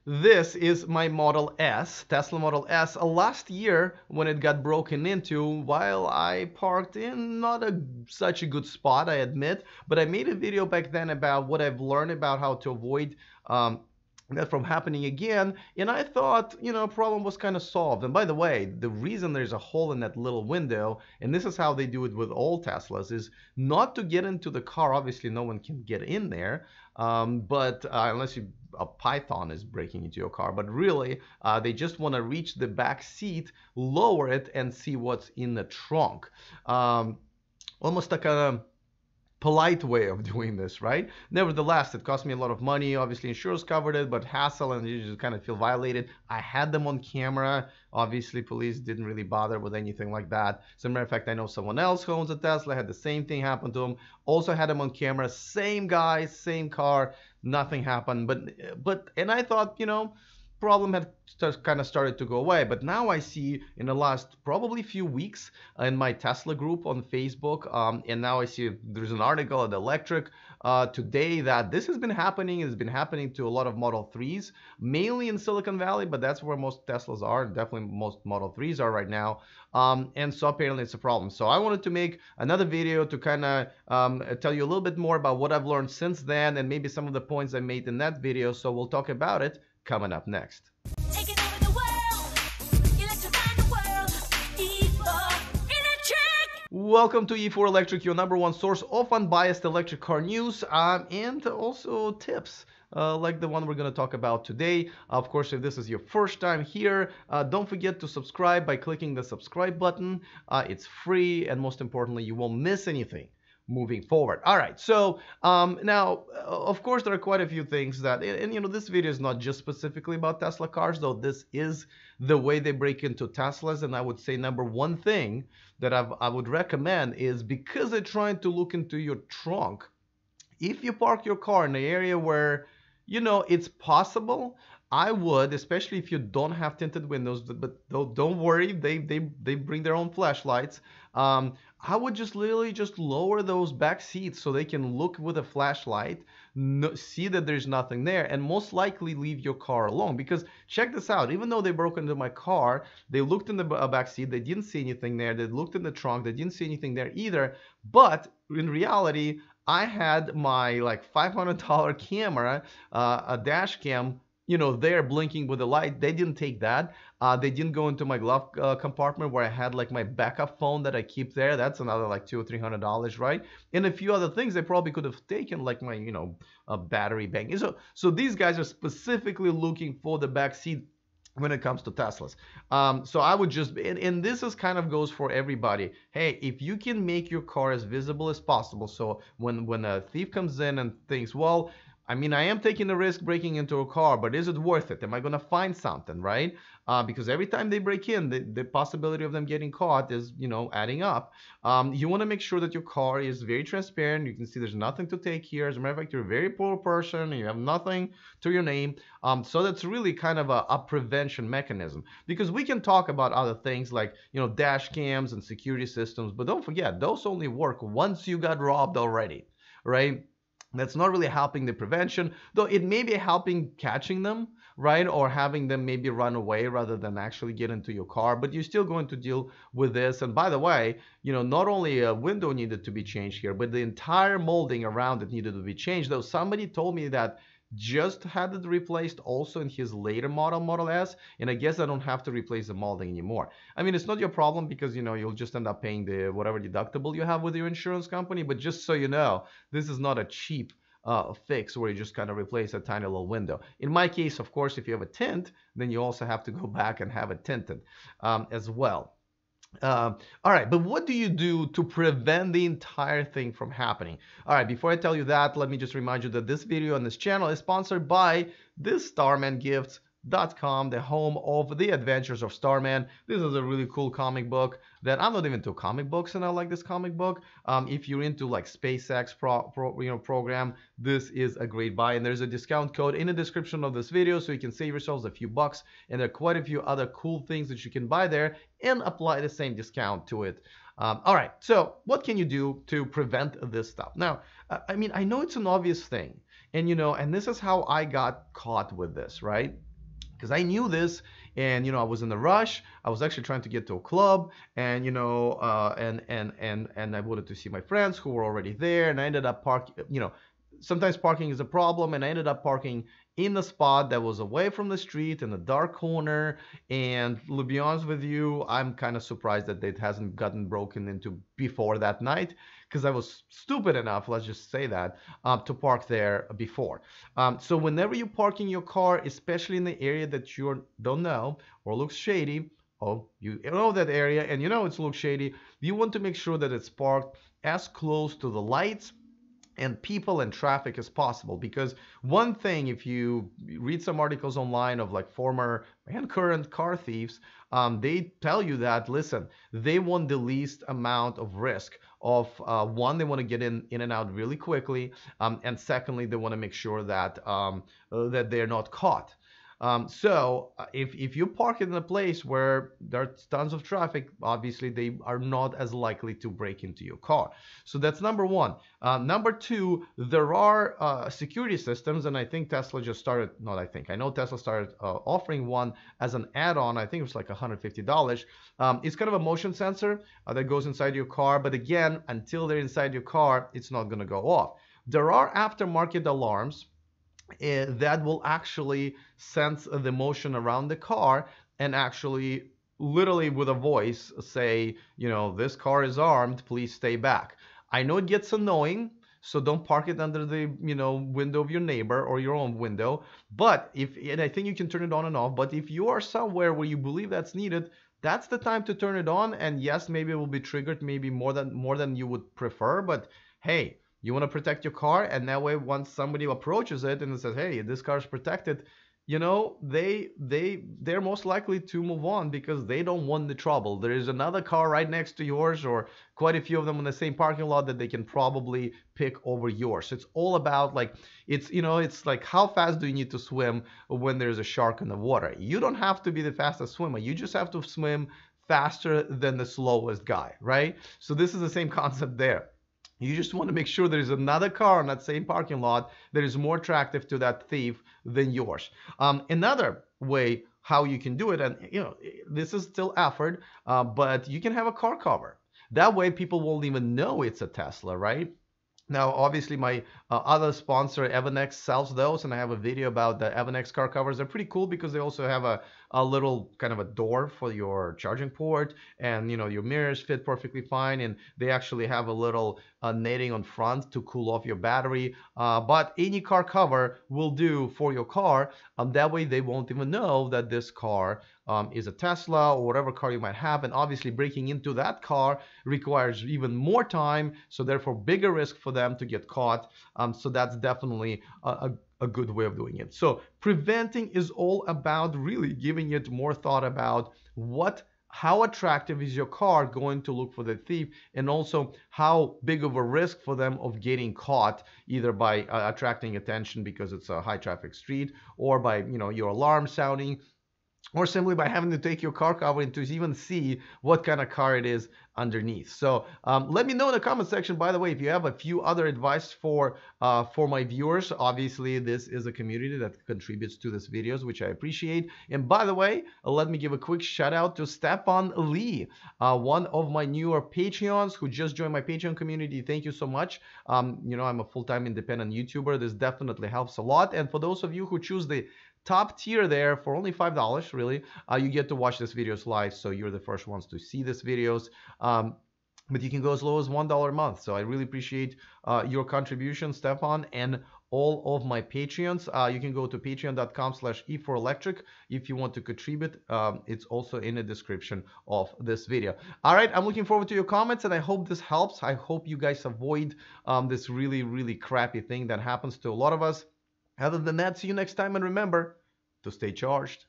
This is my Model S, Tesla Model S. Last year, when it got broken into, while I parked in not such a good spot, I admit, but I made a video back then about what I've learned about how to avoid that from happening again, and I thought, problem was kind of solved. And by the way, the reason there's a hole in that little window, and this is how they do it with all Teslas, is not to get into the car. Obviously, no one can get in there, but unless a python is breaking into your car. But really, they just want to reach the back seat, lower it, and see what's in the trunk. Almost like a polite way of doing this, right? Nevertheless, it cost me a lot of money. Obviously, insurance covered it, but hassle, and you just kind of feel violated. I had them on camera. Obviously, police didn't really bother with anything like that. As a matter of fact, I know someone else who owns a Tesla, had the same thing happen to him. Also had him on camera, same guy, same car, nothing happened. And I thought, problem had kind of started to go away. But now I see in the last probably few weeks in my Tesla group on Facebook, and now I see there's an article at Electric today that this has been happening. It's been happening to a lot of Model 3s, mainly in Silicon Valley, but that's where most Teslas are. Definitely most Model 3s are right now. And so apparently it's a problem. So I wanted to make another video to kind of tell you a little bit more about what I've learned since then, and maybe some of the points I made in that video. So we'll talk about it coming up next. Welcome to E4 Electric, your #1 source of unbiased electric car news and also tips like the one we're going to talk about today. Of course, if this is your first time here, don't forget to subscribe by clicking the subscribe button. It's free, and most importantly, you won't miss anything moving forward. All right, so now of course there are quite a few things that, and this video is not just specifically about Tesla cars, though this is the way they break into Teslas. And I would say #1 thing that I would recommend is, because they're trying to look into your trunk, if you park your car in an area where it's possible, I would, especially if you don't have tinted windows, but don't worry, they bring their own flashlights. I would just literally just lower those back seats so they can look with a flashlight, see that there's nothing there, and most likely leave your car alone. Because check this out, even though they broke into my car, they looked in the back seat, they didn't see anything there. They looked in the trunk, they didn't see anything there either. But in reality, I had my like $500 camera, a dash cam, they're blinking with the light. They didn't take that. They didn't go into my glove compartment where I had like my backup phone that I keep there. That's another like $200 or $300, right? And a few other things they probably could have taken, like my battery bank. So these guys are specifically looking for the back seat when it comes to Teslas. So I would just, and this is kind of goes for everybody. Hey, if you can make your car as visible as possible, so when a thief comes in and thinks, well, I mean, I am taking the risk breaking into a car, but is it worth it? Am I going to find something, right? Because every time they break in, the possibility of them getting caught is, adding up. You want to make sure that your car is very transparent. You can see there's nothing to take here. As a matter of fact, you're a very poor person and you have nothing to your name. So that's really kind of a prevention mechanism. Because we can talk about other things like, dash cams and security systems, but don't forget, those only work once you got robbed already, right? That's not really helping the prevention, though it may be helping catching them, right? Or having them maybe run away rather than actually get into your car. But you're still going to deal with this. And by the way, not only a window needed to be changed here, but the entire molding around it needed to be changed. Though somebody told me that just had it replaced also in his later Model S, and I guess I don't have to replace the molding anymore. I mean, it's not your problem because you'll just end up paying the whatever deductible you have with your insurance company. But just so you know, this is not a cheap fix where you just kind of replace a tiny little window. In my case, of course, if you have a tint, then you also have to go back and have it tinted as well. All right, but what do you do to prevent the entire thing from happening? All right, before I tell you that, let me just remind you that this video on this channel is sponsored by this StarmanGifts.com, the home of the Adventures of Starman. This is a really cool comic book that I'm not even into comic books, and I like this comic book. If you're into like SpaceX program, this is a great buy, and there's a discount code in the description of this video, so you can save yourselves a few bucks. And there are quite a few other cool things that you can buy there and apply the same discount to it. All right, so what can you do to prevent this stuff? Now, I mean, I know it's an obvious thing, and and this is how I got caught with this, right? because I knew this, and I was in a rush. I was actually trying to get to a club, and and I wanted to see my friends who were already there, and I ended up parking. Sometimes parking is a problem, and I ended up parking in a spot that was away from the street in a dark corner. And to be honest with you, I'm kind of surprised that it hasn't gotten broken into before that night, because I was stupid enough, let's just say that, to park there before. So whenever you're parking your car, especially in the area that you don't know or looks shady, oh, you know that area and it looks shady, you want to make sure that it's parked as close to the lights and people and traffic as possible. Because one thing, if you read some articles online of like former and current car thieves, they tell you that, listen, they want the least amount of risk of, one, they want to get in and out really quickly, and secondly, they want to make sure that they're not caught. So if you park in a place where there's tons of traffic, obviously they are not as likely to break into your car. So that's number one. Number two, there are security systems, and I think Tesla just started, not I think, I know Tesla started offering one as an add-on. I think it was like $150. It's kind of a motion sensor that goes inside your car, but again, until they're inside your car, it's not going to go off. There are aftermarket alarms that will actually sense the motion around the car and actually literally with a voice say, this car is armed, please stay back. I know it gets annoying, so don't park it under the window of your neighbor or your own window. But and I think you can turn it on and off, but if you are somewhere where you believe that's needed, that's the time to turn it on. And yes, maybe it will be triggered maybe more than you would prefer, but hey, you want to protect your car, and that way once somebody approaches it and says, hey, this car is protected, they're most likely to move on because they don't want the trouble. There is another car right next to yours, or quite a few of them in the same parking lot, that they can probably pick over yours. It's all about like, it's like, how fast do you need to swim when there's a shark in the water? You don't have to be the fastest swimmer. You just have to swim faster than the slowest guy, right? So this is the same concept there. You just want to make sure there's another car in that same parking lot that is more attractive to that thief than yours. Another way how you can do it, and this is still effort, but you can have a car cover. That way people won't even know it's a Tesla, right? Now, obviously, my other sponsor, Evernex, sells those, and I have a video about the Evernex car covers. They're pretty cool because they also have a little kind of a door for your charging port, and your mirrors fit perfectly fine, and they actually have a little netting on front to cool off your battery. But any car cover will do for your car. That way, they won't even know that this car is a Tesla or whatever car you might have. And obviously, breaking into that car requires even more time, so therefore bigger risk for them to get caught. So that's definitely a good way of doing it. So preventing is all about really giving it more thought about how attractive is your car going to look for the thief, and also how big of a risk for them of getting caught, either by attracting attention because it's a high traffic street, or by your alarm sounding, or simply by having to take your car cover to even see what kind of car it is underneath. So let me know in the comment section, by the way, if you have a few other advice for my viewers. Obviously, this is a community that contributes to these videos, which I appreciate. And by the way, let me give a quick shout out to Stepan Lee, one of my newer Patreons who just joined my Patreon community. Thank you so much. I'm a full-time independent YouTuber. This definitely helps a lot. And for those of you who choose the top tier there for only $5, really, you get to watch these videos live, so you're the first ones to see these videos. But you can go as low as $1 a month. So I really appreciate your contribution, Stepan, and all of my Patreons. You can go to patreon.com/e4electric if you want to contribute. It's also in the description of this video. All right, I'm looking forward to your comments, and I hope this helps. I hope you guys avoid this really, really crappy thing that happens to a lot of us. Other than that, see you next time, and remember to stay charged.